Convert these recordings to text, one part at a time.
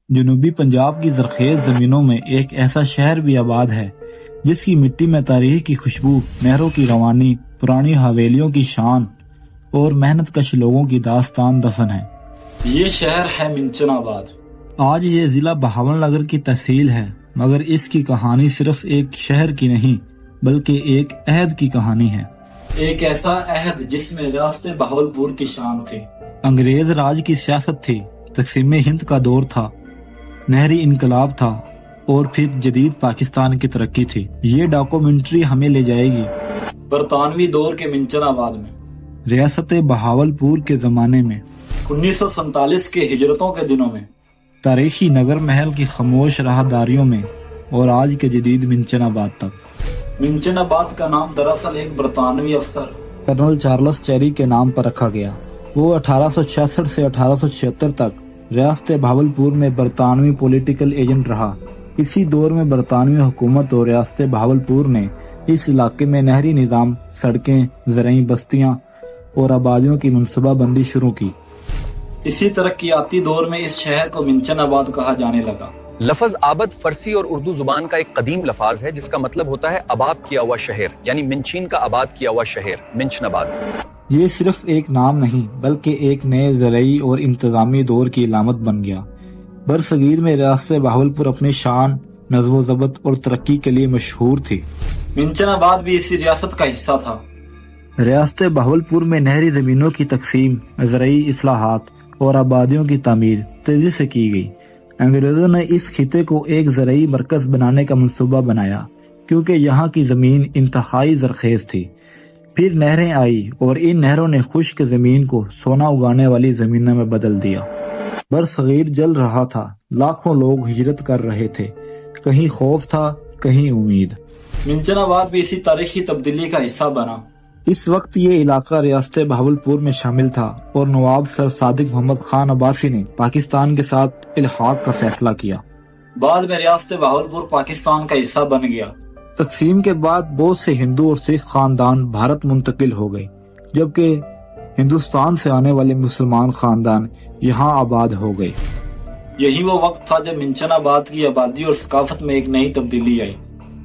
جنوبی پنجاب کی زرخیز زمینوں میں ایک ایسا شہر بھی آباد ہے جس کی مٹی میں تاریخ کی خوشبو، نہروں کی روانی، پرانی حویلیوں کی شان اور محنت کش لوگوں کی داستان دفن ہے۔ یہ شہر ہے منچن آباد۔ آج یہ ضلع بہاول نگر کی تحصیل ہے، مگر اس کی کہانی صرف ایک شہر کی نہیں بلکہ ایک عہد کی کہانی ہے۔ ایک ایسا عہد جس میں ریاست بہاولپور کی شان تھی۔ انگریز راج کی سیاست تھی، تقسیم ہند کا دور تھا، نہری انقلاب تھا اور پھر جدید پاکستان کی ترقی تھی۔ یہ ڈاکومنٹری ہمیں لے جائے گی برطانوی دور کے منچن آباد میں، ریاست بہاولپور کے زمانے میں، 1947 کے ہجرتوں کے دنوں میں، تاریخی نگر محل کی خاموش راہداریوں میں اور آج کے جدید منچن آباد تک۔ منچن آباد کا نام دراصل ایک برطانوی افسر کرنل چارلس چیری کے نام پر رکھا گیا۔ وہ 1866 سے 1876 تک ریاست بہاولپور میں برطانوی پولیٹیکل ایجنٹ رہا۔ اسی دور میں برطانوی حکومت اور ریاست بہاولپور نے اس علاقے میں نہری نظام، سڑکیں، زرعی بستیاں اور آبادیوں کی منصوبہ بندی شروع کی۔ اسی ترقیاتی دور میں اس شہر کو منچن آباد کہا جانے لگا۔ لفظ آبد فارسی اور اردو زبان کا ایک قدیم لفظ ہے جس کا مطلب ہوتا ہے آباد کیا ہوا شہر، یعنی منچین کا آباد کیا ہوا شہر، منچن آباد۔ یہ صرف ایک نام نہیں بلکہ ایک نئے زرعی اور انتظامی دور کی علامت بن گیا۔ برصغیر میں ریاست بہاولپور اپنی شان، نظم و ضبط اور ترقی کے لیے مشہور تھی۔ منچن آباد بھی اسی ریاست کا حصہ تھا۔ ریاست بہاولپور میں نہری زمینوں کی تقسیم، زرعی اصلاحات اور آبادیوں کی تعمیر تیزی سے کی گئی۔ انگریزوں نے اس خطے کو ایک زرعی مرکز بنانے کا منصوبہ بنایا کیونکہ یہاں کی زمین انتہائی زرخیز تھی۔ پھر نہریں آئی اور ان نہروں نے خشک زمین کو سونا اگانے والی زمینوں میں بدل دیا۔ برصغیر جل رہا تھا، لاکھوں لوگ ہجرت کر رہے تھے، کہیں خوف تھا، کہیں امید۔ منچن آباد بھی اسی تاریخی تبدیلی کا حصہ بنا۔ اس وقت یہ علاقہ ریاست بہاولپور میں شامل تھا اور نواب سر صادق محمد خان عباسی نے پاکستان کے ساتھ الحاق کا فیصلہ کیا۔ بعد میں ریاست بہاولپور پاکستان کا حصہ بن گیا۔ تقسیم کے بعد بہت سے ہندو اور سکھ خاندان بھارت منتقل ہو گئے، جبکہ ہندوستان سے آنے والے مسلمان خاندان یہاں آباد ہو گئے۔ یہی وہ وقت تھا جب منچن آباد کی آبادی اور ثقافت میں ایک نئی تبدیلی آئی۔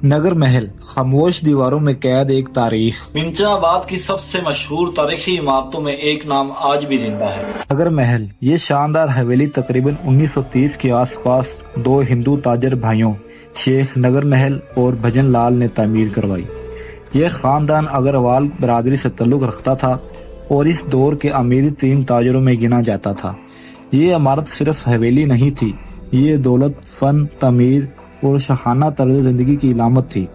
نگر محل، خاموش دیواروں میں قید ایک تاریخ۔ منچن آباد کی سب سے مشہور تاریخی عمارتوں میں ایک نام آج بھی زندہ ہے، نگر محل۔ یہ شاندار حویلی تقریباً 1930 کے آس پاس دو ہندو تاجر بھائیوں شیخ نگر محل اور بھجن لال نے تعمیر کروائی۔ یہ خاندان اگروال برادری سے تعلق رکھتا تھا اور اس دور کے امیری ترین تاجروں میں گنا جاتا تھا۔ یہ عمارت صرف حویلی نہیں تھی، یہ دولت، فن، تعمیر اور شاہانہ طرز زندگی کی علامت تھی۔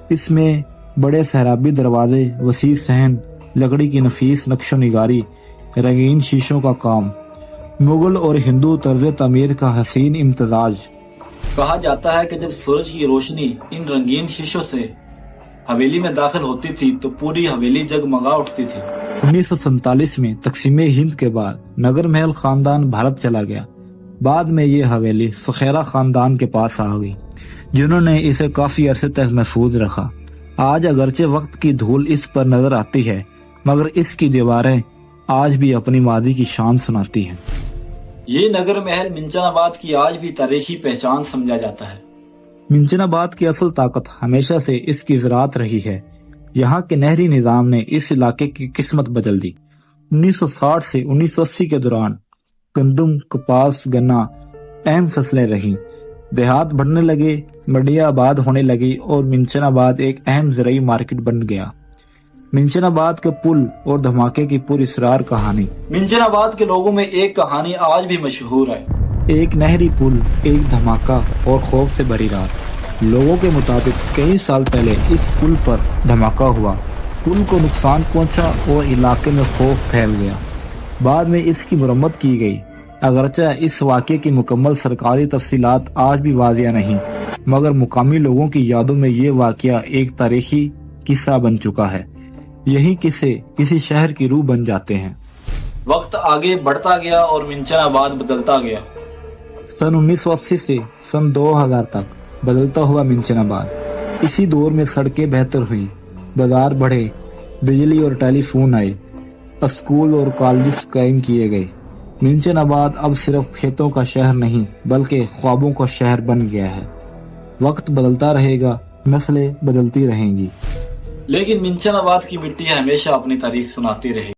اس میں بڑے سحرابی دروازے، وسیع صحن، لکڑی کی نفیس نقش و نگاری، رنگین شیشوں کا کام، مغل اور ہندو طرز تعمیر کا حسین امتزاج۔ کہا جاتا ہے کہ جب سورج کی روشنی ان رنگین شیشوں سے حویلی میں داخل ہوتی تھی تو پوری حویلی جگمگا اٹھتی تھی۔ 1947 میں تقسیم ہند کے بعد نگر محل خاندان بھارت چلا گیا۔ بعد میں یہ حویلی فخیرہ خاندان کے پاس آ گئی، جنہوں نے اسے کافی عرصے تک محفوظ رکھا۔ آج اگرچہ وقت کی دھول اس پر نظر آتی ہے، مگر اس کی دیواریں آج بھی اپنی ماضی کی شان سناتی ہیں۔ یہ نگر محل منچن آباد کی آج بھی تاریخی پہچان سمجھا جاتا ہے۔ منچن آباد کی اصل طاقت ہمیشہ سے اس کی زراعت رہی ہے۔ یہاں کے نہری نظام نے اس علاقے کی قسمت بدل دی۔ 1960 سے 1980 کے دوران گندم، کپاس، گنا اہم فصلیں رہیں۔ دیہات بڑھنے لگے، منڈیاں آباد ہونے لگی اور منچن آباد ایک اہم زرعی مارکیٹ بن گیا۔ منچن آباد کے پل اور دھماکے کی پر اسرار کہانی۔ منچن آباد کے لوگوں میں ایک کہانی آج بھی مشہور ہے۔ ایک نہری پل، ایک دھماکہ اور خوف سے بھری رات۔ لوگوں کے مطابق کئی سال پہلے اس پل پر دھماکہ ہوا، پل کو نقصان پہنچا اور علاقے میں خوف پھیل گیا۔ بعد میں اس کی مرمت کی گئی، اگرچہ اس واقعے کی مکمل سرکاری تفصیلات آج بھی واضح نہیں، مگر مقامی لوگوں کی یادوں میں یہ واقعہ ایک تاریخی قصہ بن چکا ہے۔ یہی قصے کسی شہر کی روح بن جاتے ہیں۔ وقت آگے بڑھتا گیا اور منچن آباد بدلتا گیا۔ سن 1980 سے سن 2000 تک بدلتا ہوا منچن آباد۔ اسی دور میں سڑکیں بہتر ہوئیں، بازار بڑھے، بجلی اور ٹیلی فون آئے، اسکول اور کالجز قائم کیے گئے۔ منچن آباد اب صرف کھیتوں کا شہر نہیں بلکہ خوابوں کا شہر بن گیا ہے۔ وقت بدلتا رہے گا، نسلیں بدلتی رہیں گی، لیکن منچن آباد کی مٹی ہمیشہ اپنی تاریخ سناتی رہے گی۔